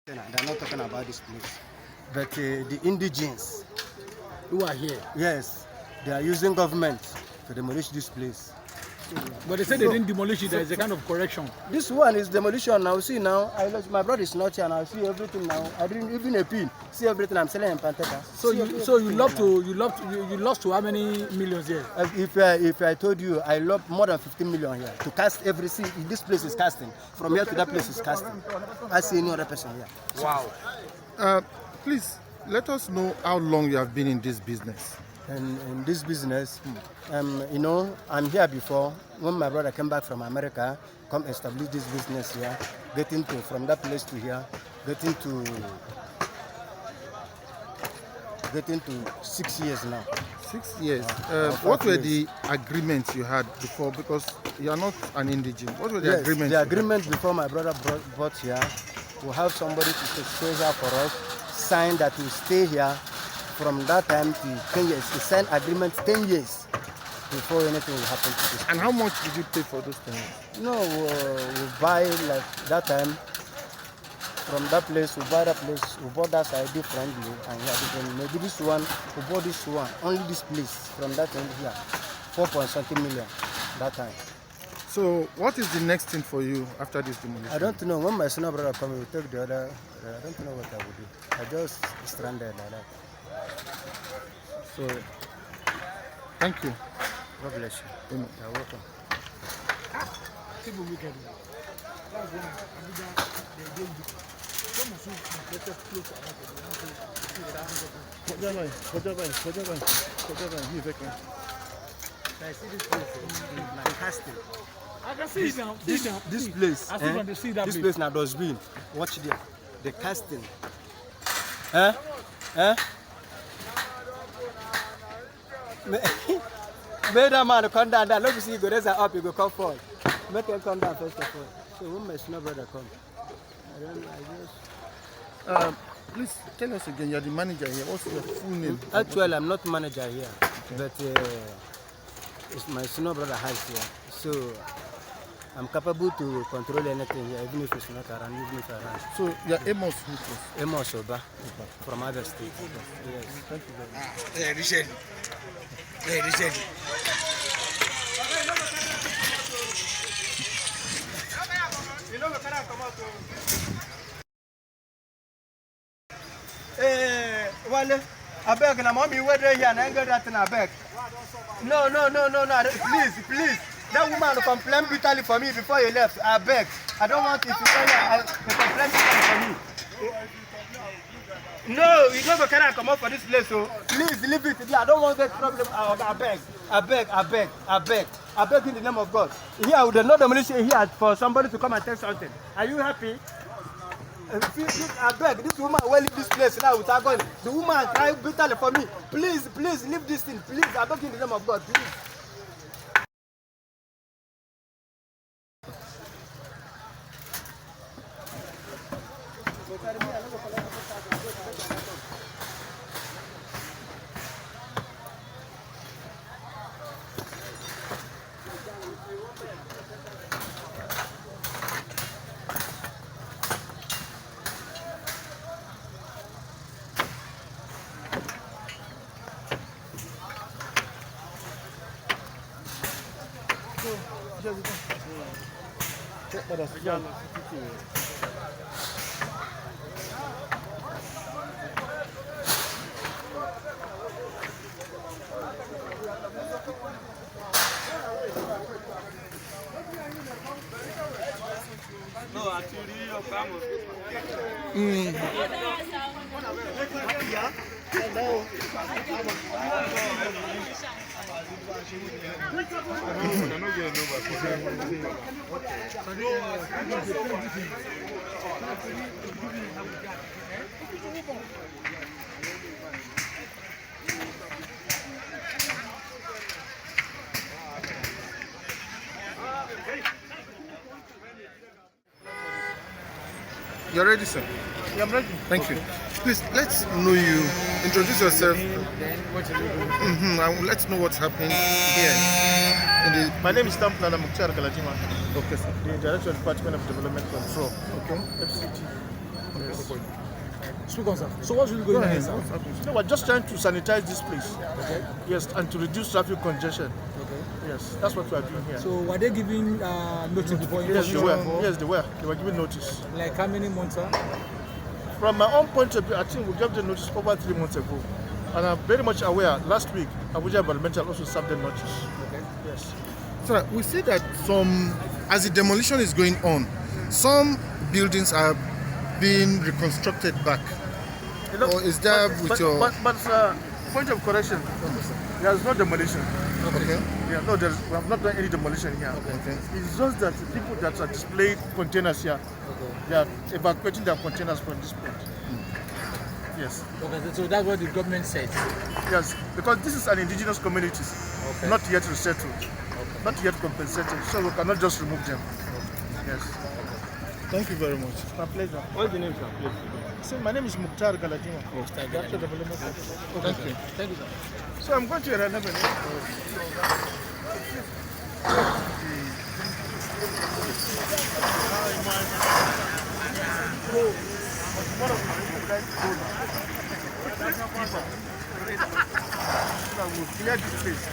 They're not talking about this place. But the indigenes who are here, yes, they are using government to demolish this place. But they said they didn't demolish it. There is a kind of correction. This one is demolition now. See now, my brother is not here now. See everything now. I didn't even appeal. See everything I'm selling in Panteka. So you lost to how many millions here? If I told you, I lost more than 15 million here to cast everything. This place is casting. From here to that place is casting. I see any other person here. Wow. Please let us know how long you have been in this business. In this business, you know, I'm here before. When my brother came back from America, come establish this business here, getting to from that place to here, getting to 6 years now. 6 years. What were the agreements you had before? Because you are not an indigene. What were the agreements? The agreement before my brother brought here, we have somebody to stay here for us, sign that we stay here. From that time to 10 years, we signed agreement 10 years before anything will happen to this. And how much did you pay for those 10 years? No, we buy like that time. From that place, we buy that place, we bought that side differently, and here differently. Maybe this one, we bought this one, only this place. From that time here, 4.something million that time. So, what is the next thing for you after this demolition? I don't know. When my son brother come, we take the other. I don't know what I would do. I just stranded like that. So, thank you. God bless you. You're welcome. I see this place, like casting. I can see it now. This place, this place now does been. Watch there, the casting. Make that man come down there. Let me see you go raise up, you go come forward. Make him come down first of all. So when my snow brother come, I just. Please tell us again, you're the manager here. What's your full name? Actually, I'm not manager here, but it's my snow brother house here. So I'm capable to control anything here, even if it's not around, even if around. So you're Amos. Amos Ubah from other state. Yes. Thank you very much. Wale, I beg, and mommy, whether here and I got that in a bag. No, please. That woman complained bitterly for me before you left. I beg. I don't want it to tell you. They complained bitterly for me. No, you don't come up for this place, so please leave it there. I don't want that problem. I beg in the name of God. Here, with no demolition here for somebody to come and take something. Are you happy? I beg, this woman will leave this place now without going. The woman cried bitterly for me. Please, leave this thing. Please, I beg in the name of God. Please. No, actually, Amos. You're ready, sir? Yeah, I'm ready. Thank you. Please, let's know you. Introduce yourself. And let's know what's happening here. My name is Kpana Galadima. Okay, sir. The Director of Department of Development Control. Okay. FCT. Speak on, sir. So what's really going on here, sir? No, we're just trying to sanitize this place. Okay. Yes, and to reduce traffic congestion. Okay. Yes, that's what we are doing here. So were they giving notice before? Yes, they were. before? Yes, they were. They were giving notice. Like how many months, sir? From my own point of view, I think we gave the notice over 3 months ago. And I'm very much aware, last week, Abuja Environmental also served the notice. Okay. Yes. So we see that as the demolition is going on, some buildings are being reconstructed back. You know, Or is that point of correction, there is no demolition. Okay. Yeah, no, we have not done any demolition here. Okay. It's just that the people that are displayed containers here, they are evacuating their containers from this point. Yes. Okay, so that's what the government said. Yes, because this is an indigenous community, not yet resettled, not yet compensated, so we cannot just remove them. Yes. Thank you very much. My pleasure. What's the name, sir? Please. So my name is Mutiu Galadima. Thank you. Thank you, sir. So I'm going to Iranabe. We'll clear this place.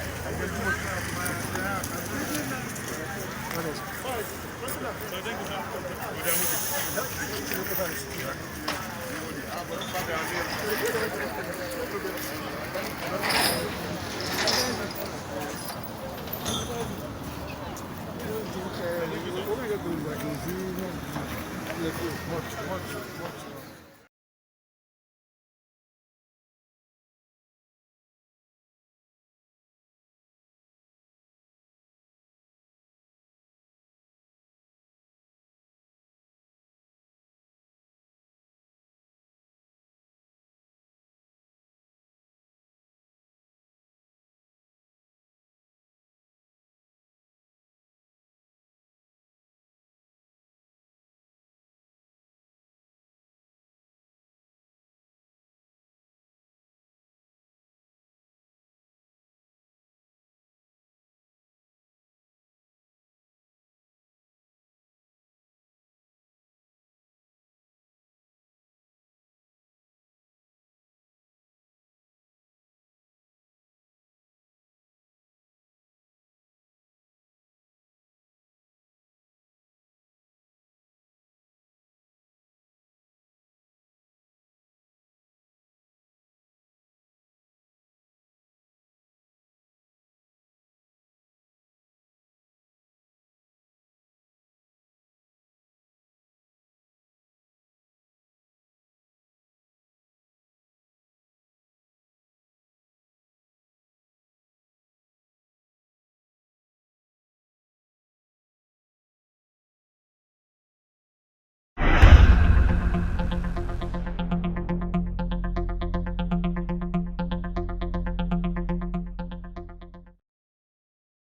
Much.